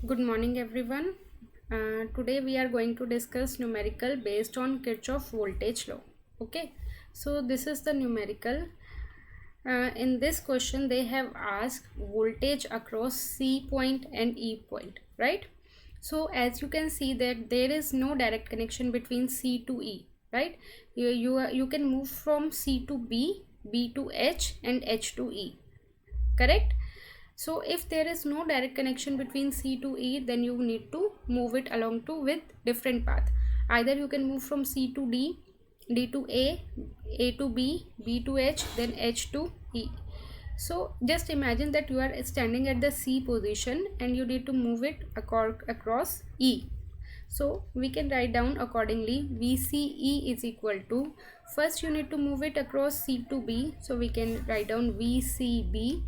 Good morning everyone. Today we are going to discuss numerical based on Kirchhoff voltage law. Okay, so this is the numerical. In this question they have asked voltage across C point and E point, right? So as you can see that there is no direct connection between C to E, right? You can move from C to B, B to H and H to E, correct? So if there is no direct connection between C to E, then you need to move it along to with different path. Either you can move from C to D, D to A to B, B to H, then H to E. So just imagine that you are standing at the C position and you need to move it across E. So we can write down accordingly VCE is equal to, first you need to move it across C to B, so we can write down VCB,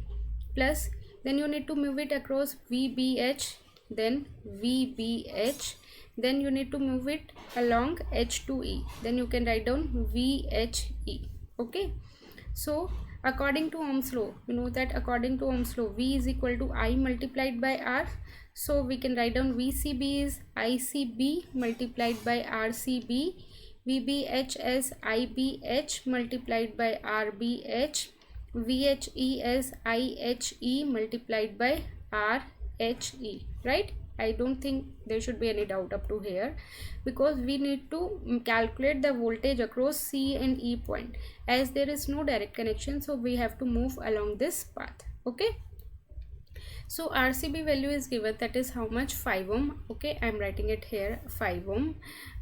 plus then you need to move it across VBH, then VBH, then you need to move it along H to E, then you can write down VHE. Okay, so according to Ohm's law, you know that according to Ohm's law V is equal to I multiplied by R. So we can write down VCB is ICB multiplied by RCB, VBH as IBH multiplied by RBH, VHE as IHE multiplied by RHE, right? I don't think there should be any doubt up to here, because we need to calculate the voltage across C and E point. As there is no direct connection, so we have to move along this path. Okay, so RCB value is given, that is how much, 5 ohm. Okay, I'm writing it here 5 ohm.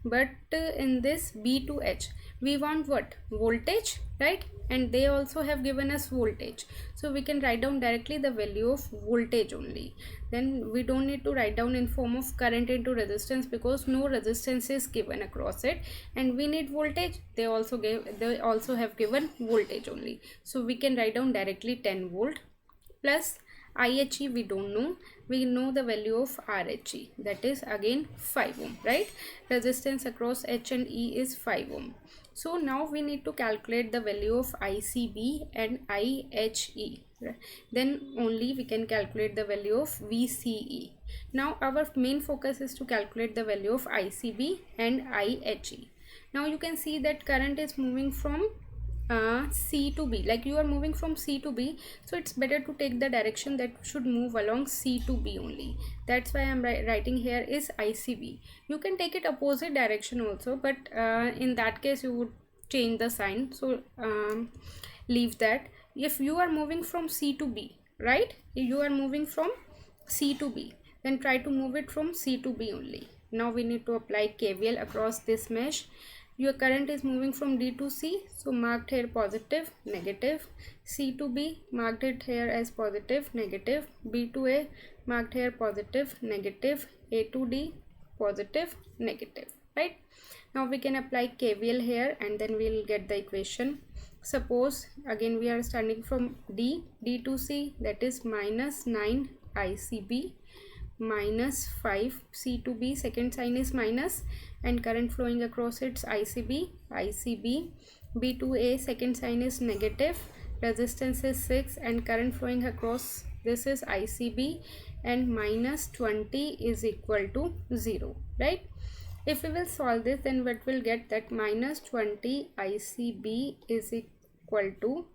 But in this B to H we want what, voltage, right? And they also have given us voltage, so we can write down directly the value of voltage only. Then we don't need to write down in form of current into resistance, because no resistance is given across it, and we need voltage. They also have given voltage only, so we can write down directly 10 volt, plus IHE we don't know, we know the value of RHE, that is again 5 ohm, right? Resistance across H and E is 5 ohm. So now we need to calculate the value of ICB and IHE, then only we can calculate the value of VCE. Now our main focus is to calculate the value of ICB and IHE. Now you can see that current is moving from C to B, like you are moving from C to B, so it's better to take the direction that should move along C to B only. That's why I'm writing here is ICB. You can take it opposite direction also, but in that case you would change the sign, so leave that. If you are moving from C to B, right, you are moving from C to B, then try to move it from C to B only. Now we need to apply KVL across this mesh. Your current is moving from D to C, so marked here positive, negative. C to B, marked it here as positive, negative. B to A, marked here positive, negative. A to D, positive, negative, right? Now we can apply KVL here and then we'll get the equation. Suppose again we are starting from D to C, that is minus 9 ICB, minus 5 C to B, second sign is minus, and current flowing across its ICB, B to A, second sign is negative, resistance is 6, and current flowing across this is ICB, and minus 20 is equal to 0, right? If we will solve this, then what we'll get, that minus 20 ICB is equal to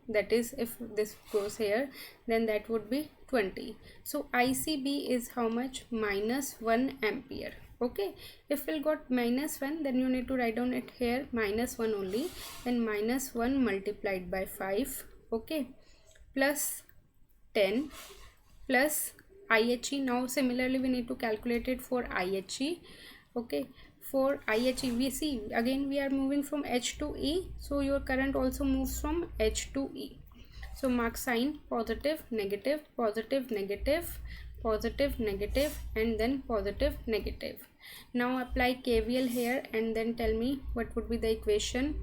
that is, if this goes here, then that would be 20. So ICB is how much, minus 1 ampere. Okay, if we'll got minus 1, then you need to write down it here minus 1 only, then minus 1 multiplied by 5, okay, plus 10, plus IHE. Now similarly we need to calculate it for IHE. Okay, for IHE we see again we are moving from H to E, so your current also moves from H to E. So mark sign positive, negative, positive, negative, positive, negative, and then positive, negative. Now apply KVL here and then tell me what would be the equation.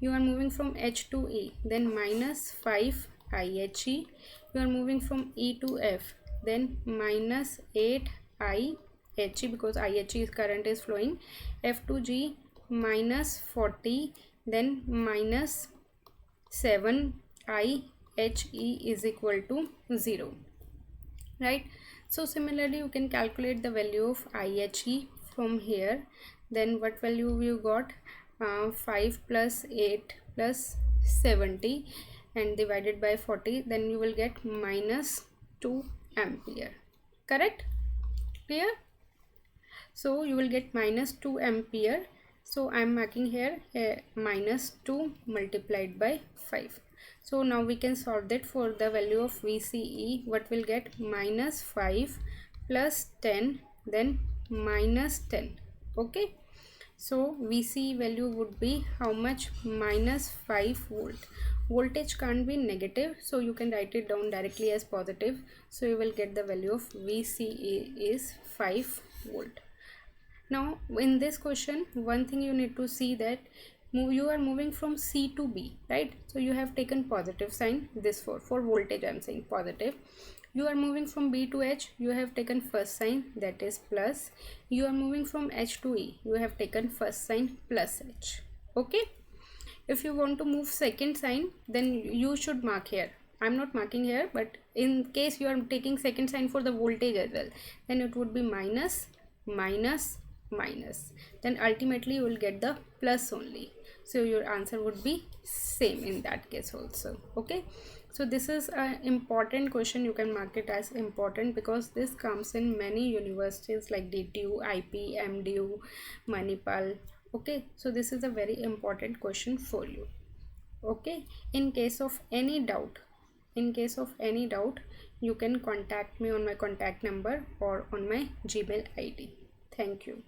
You are moving from H to E, then minus 5 IHE. You are moving from E to F, then minus 8 IHE, because IHE is current is flowing. F to G, minus 40, then minus 7 IHE is equal to 0, right? So similarly you can calculate the value of IHE from here. Then what value you got? 5 plus 8 plus 70 and divided by 40, then you will get minus 2 ampere. Correct? Clear? So you will get minus 2 ampere. So I am marking here minus 2 multiplied by 5. So now we can solve that for the value of VCE. What will get? Minus 5 plus 10, then minus 10. Okay. So VCE value would be how much? Minus 5 volt. Voltage can't be negative, so you can write it down directly as positive. So you will get the value of VCE is 5 volt. Now in this question, one thing you need to see that you are moving from C to B, right? So you have taken positive sign. This for voltage I am saying positive. You are moving from B to H, you have taken first sign, that is plus. You are moving from H to E, you have taken first sign, plus H. Okay. If you want to move second sign, then you should mark here. I'm not marking here, but in case you are taking second sign for the voltage as well, then it would be minus, minus, minus. Then ultimately you will get the plus only. So your answer would be same in that case also. Okay. So this is an important question. You can mark it as important because this comes in many universities like DTU, IP, MDU, MANIPAL. Okay, so this is a very important question for you. Okay, in case of any doubt, you can contact me on my contact number or on my Gmail ID. Thank you.